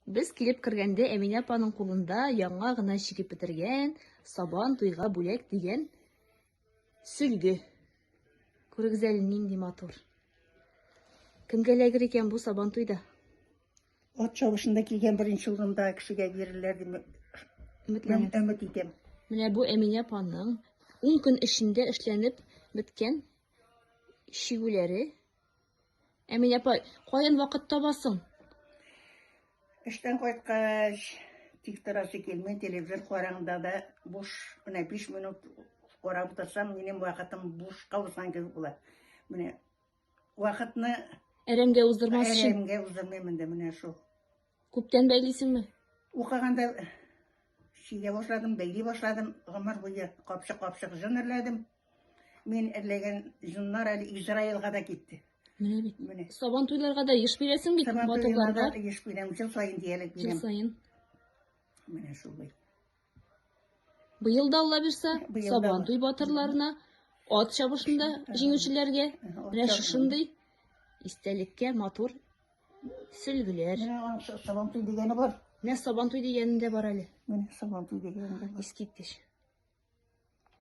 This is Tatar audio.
Без килеп кергәндә Әминә апаның кулында яңа гына чигеп бетергән сабан туйга бүләк дигән сөлге. Күрегез әле нинди матур. Кемгә эләгер икән бу сабан туйда? Ат чабышында килгән беренче урында кешегә бирерләр дип өмет итәм. Менә бу Әминә апаның 10 көн эчендә эшләнеп беткән чигүләре. Әминә апа, каян вакыт табасың? Эштән кайткач, тик торасы килмәй, телевизор караңгыда да буш, менә 5 минут карап торсам, минем вакытым бушка узган кебек була. Менә вакытны Әрәмгә уздырмас өчен. әрәмгә уздырмыйм инде менә шул. Күптән бәйлисеңме? Укыганда чигә башладым, бәйли башладым, гомер буе капчык җын эрләдем. Мин эрләгән җыннар әле Израилга да китте. Менә бит. Менә Сабан туйларга да еш бирәсең бит батырларга. еш бирәм, җыл саен диялек Жыл бирәм. сайын. Менә шулай. Быел да Алла бирсә, Быел да сабан Алла. туй батырларына, ат чабышында җиңүчеләргә, менә шушындый истәлеккә матур сөлгеләр. Менә сабан туй дигәне бар. Менә сабан туй дигәнендә бар әле. Менә сабан туй дигәне бар. Искиткеч.